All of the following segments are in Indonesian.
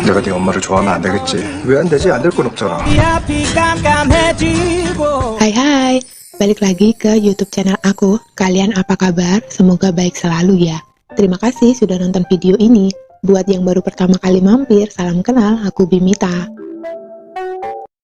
내가 네 엄마를 좋아하면 안 되겠지. 왜 안 되지? 안 될 건 없잖아. Hai, balik lagi ke YouTube channel aku. Kalian apa kabar? Semoga baik selalu ya. Terima kasih sudah nonton video ini. Buat yang baru pertama kali mampir, salam kenal, aku Bimita.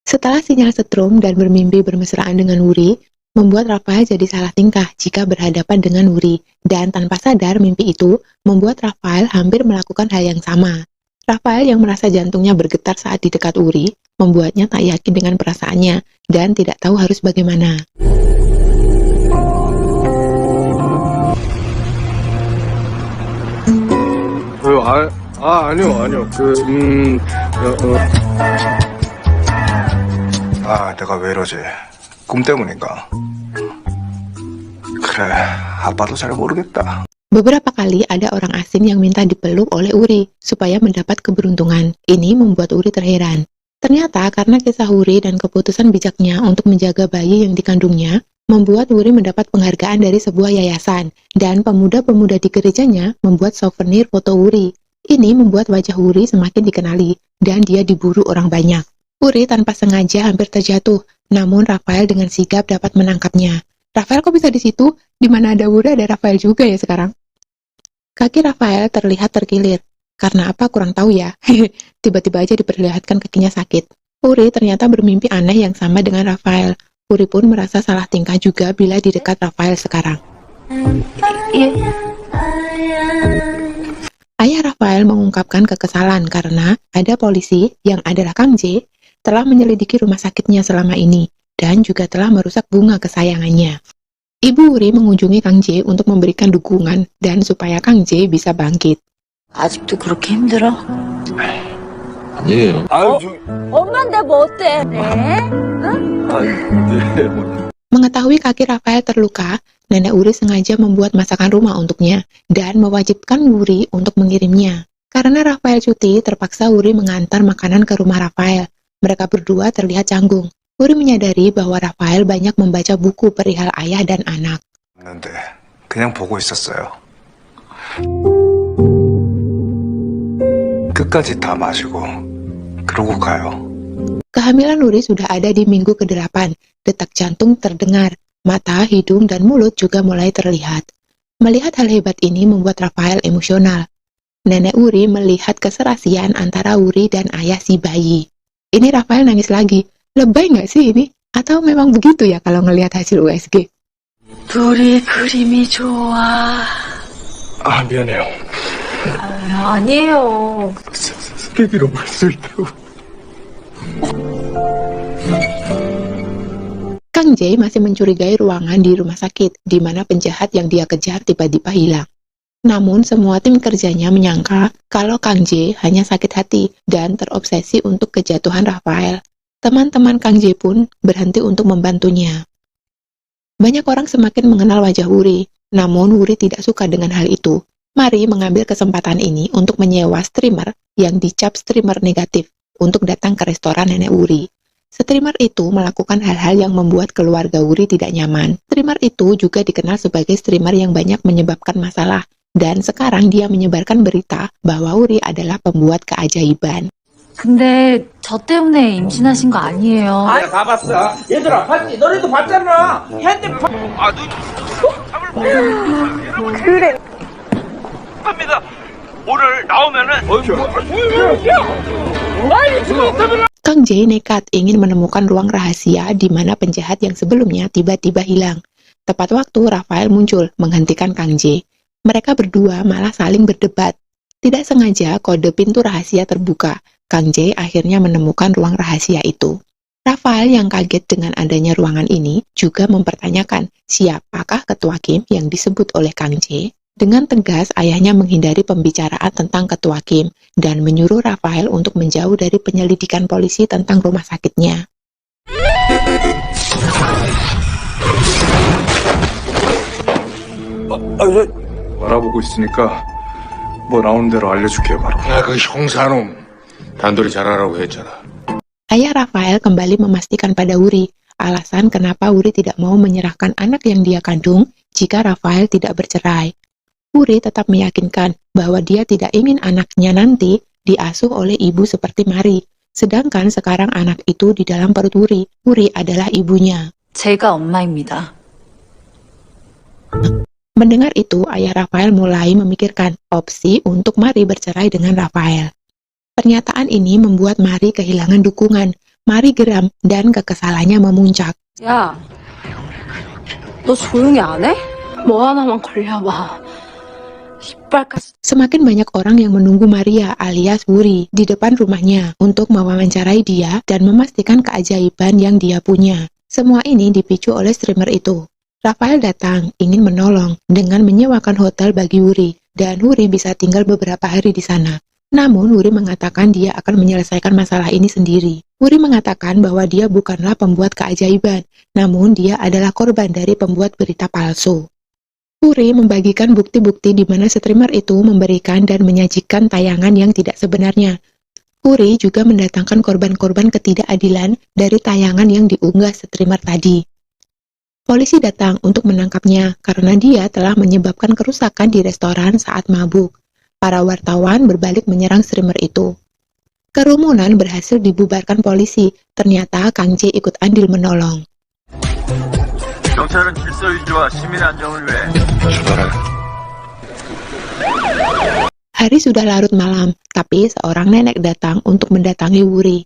Setelah sinyal setrum dan bermimpi bermesraan dengan Wuri, membuat Rafael jadi salah tingkah jika berhadapan dengan Wuri. Dan tanpa sadar mimpi itu membuat Rafael hampir melakukan hal yang sama. Rafael yang merasa jantungnya bergetar saat di dekat Wuri, membuatnya tak yakin dengan perasaannya dan tidak tahu harus bagaimana. 아니요. 내가 왜 이러지? 꿈 때문인가? 그래, 아빠도 잘 모르겠다. Beberapa kali ada orang asing yang minta dipeluk oleh Wuri supaya mendapat keberuntungan. Ini membuat Wuri terheran. Ternyata karena kisah Wuri dan keputusan bijaknya untuk menjaga bayi yang dikandungnya, membuat Wuri mendapat penghargaan dari sebuah yayasan, dan pemuda-pemuda di gerejanya membuat souvenir foto Wuri. Ini membuat wajah Wuri semakin dikenali, dan dia diburu orang banyak. Wuri tanpa sengaja hampir terjatuh, namun Rafael dengan sigap dapat menangkapnya. Rafael kok bisa di situ? Di mana ada Wuri ada Rafael juga ya sekarang? Kaki Rafael terlihat terkilir. Karena apa kurang tahu ya. Tiba-tiba aja diperlihatkan kakinya sakit. Wuri ternyata bermimpi aneh yang sama dengan Rafael. Wuri pun merasa salah tingkah juga bila di dekat Rafael sekarang. Ayah Rafael mengungkapkan kekesalan karena ada polisi yang adalah Kang J telah menyelidiki rumah sakitnya selama ini dan juga telah merusak bunga kesayangannya. Ibu Wuri mengunjungi Kang J untuk memberikan dukungan dan supaya Kang J bisa bangkit. 아직도 그렇게 힘들어? 아니에요. 엄마인데 뭐 어때? 네? Mengetahui kaki Rafael terluka, Nenek Wuri sengaja membuat masakan rumah untuknya dan mewajibkan Wuri untuk mengirimnya. Karena Rafael cuti, terpaksa Wuri mengantar makanan ke rumah Rafael. Mereka berdua terlihat canggung. Wuri menyadari bahwa Rafael banyak membaca buku perihal ayah dan anak. 근데 그냥 보고 있었어요. 끝까지 다 마시고 그러고 가요. Kehamilan Wuri sudah ada di minggu ke-8. Detak jantung terdengar, mata, hidung, dan mulut juga mulai terlihat. Melihat hal hebat ini membuat Rafael emosional. Nenek Wuri melihat keserasian antara Wuri dan ayah si bayi. Ini Rafael nangis lagi. Lebay nggak sih ini? Atau memang begitu ya kalau ngelihat hasil USG? 둘이 그림이 좋아. 미안해요. 아니에요. 스피디로 말씀드리고. Kang J masih mencurigai ruangan di rumah sakit, di mana penjahat yang dia kejar tiba-tiba hilang. Namun semua tim kerjanya menyangka kalau Kang J hanya sakit hati dan terobsesi untuk kejatuhan Rafael. Teman-teman Kang J pun berhenti untuk membantunya. Banyak orang semakin mengenal wajah Wuri, namun Wuri tidak suka dengan hal itu. Mari mengambil kesempatan ini untuk menyewa streamer yang dicap streamer negatif untuk datang ke restoran Nenek Wuri. Streamer itu melakukan hal-hal yang membuat keluarga Wuri tidak nyaman. Streamer itu juga dikenal sebagai streamer yang banyak menyebabkan masalah, dan sekarang dia menyebarkan berita bahwa Wuri adalah pembuat keajaiban. 근데 저 때문에 임신하신 거 아니에요? 내가 다 봤어. 얘들아, 봤지? 너네도 봤잖아. 핸드폰. 그래. 합니다. 오늘 나오면은. Kang J nekat ingin menemukan ruang rahasia di mana penjahat yang sebelumnya tiba-tiba hilang. Tepat waktu Rafael muncul menghentikan Kang J. Mereka berdua malah saling berdebat. Tidak sengaja kode pintu rahasia terbuka. Kang J akhirnya menemukan ruang rahasia itu. Rafael yang kaget dengan adanya ruangan ini juga mempertanyakan siapakah ketua Kim yang disebut oleh Kang J. Dengan tegas ayahnya menghindari pembicaraan tentang ketua Kim dan menyuruh Rafael untuk menjauh dari penyelidikan polisi tentang rumah sakitnya. 알아보고 있으니까 뭐 나오는 대로 알려줄게요 바로. 그 형사놈 단돌이 잘하라고 했잖아. Ayah Rafael kembali memastikan pada Wuri alasan kenapa Wuri tidak mau menyerahkan anak yang dia kandung jika Rafael tidak bercerai. Wuri tetap meyakinkan bahwa dia tidak ingin anaknya nanti diasuh oleh ibu seperti Mari. Sedangkan sekarang anak itu di dalam perut Wuri. Wuri adalah ibunya. 제가 엄마입니다. Mendengar itu, ayah Rafael mulai memikirkan opsi untuk Mari bercerai dengan Rafael. Pernyataan ini membuat Mari kehilangan dukungan. Mari geram dan kekesalannya memuncak. 야, 너 조용히 안 해? 뭐 하나만 걸려봐. 이빨까지. Semakin banyak orang yang menunggu Maria alias Wuri di depan rumahnya untuk mewawancarai dia dan memastikan keajaiban yang dia punya. Semua ini dipicu oleh streamer itu. Rafael datang, ingin menolong dengan menyewakan hotel bagi Wuri, dan Wuri bisa tinggal beberapa hari di sana. Namun, Wuri mengatakan dia akan menyelesaikan masalah ini sendiri. Wuri mengatakan bahwa dia bukanlah pembuat keajaiban, namun dia adalah korban dari pembuat berita palsu. Wuri membagikan bukti-bukti di mana streamer itu memberikan dan menyajikan tayangan yang tidak sebenarnya. Wuri juga mendatangkan korban-korban ketidakadilan dari tayangan yang diunggah streamer tadi. Polisi datang untuk menangkapnya karena dia telah menyebabkan kerusakan di restoran saat mabuk. Para wartawan berbalik menyerang streamer itu. Kerumunan berhasil dibubarkan polisi. Ternyata Kang J ikut andil menolong. 경찰은 질서 유지와 시민의 안정을 위해 출발해. Hari sudah larut malam, tapi seorang nenek datang untuk mendatangi Wuri.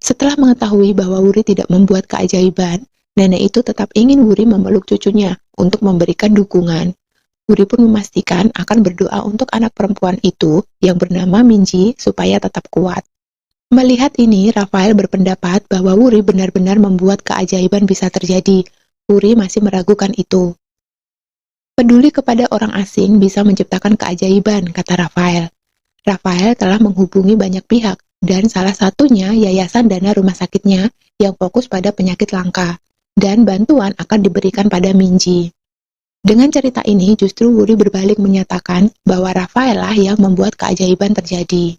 Setelah mengetahui bahwa Wuri tidak membuat keajaiban, nenek itu tetap ingin Wuri memeluk cucunya untuk memberikan dukungan. Wuri pun memastikan akan berdoa untuk anak perempuan itu yang bernama Minji supaya tetap kuat. Melihat ini, Rafael berpendapat bahwa Wuri benar-benar membuat keajaiban bisa terjadi. Wuri masih meragukan itu. Peduli kepada orang asing bisa menciptakan keajaiban, kata Rafael. Rafael telah menghubungi banyak pihak, dan salah satunya yayasan dana rumah sakitnya yang fokus pada penyakit langka, dan bantuan akan diberikan pada Minji. Dengan cerita ini, justru Wuri berbalik menyatakan bahwa Rafael lah yang membuat keajaiban terjadi.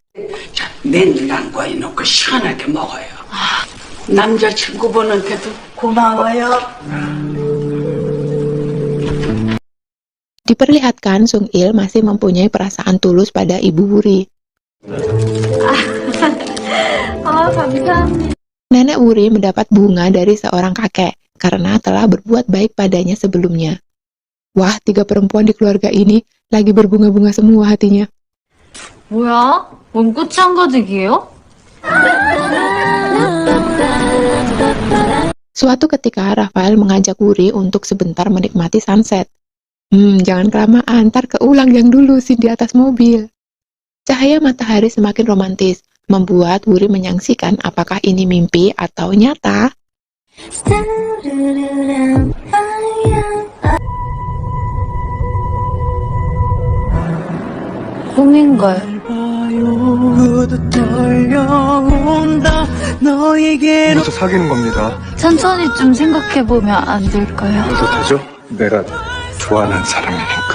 맨날 넣고 시원하게 먹어요. 남자친구분한테도 고마워요. Diperlihatkan Sung Il masih mempunyai perasaan tulus pada ibu Wuri. 감사합니다. Nenek Wuri mendapat bunga dari seorang kakek karena telah berbuat baik padanya sebelumnya. Wah, 3 perempuan di keluarga ini lagi berbunga-bunga semua hatinya. 뭐야? 뭔 꽃이 한가득이에요? Suatu ketika, Rafael mengajak Wuri untuk sebentar menikmati sunset. Jangan kelamaan, ntar keulang yang dulu sih di atas mobil. Cahaya matahari semakin romantis, membuat Wuri menyaksikan apakah ini mimpi atau nyata. 꿈인가요? 여기서 사귀는 겁니다. 천천히 좀 생각해보면 안 될까요? 그래서 되죠? 내가 좋아하는 사람이니까.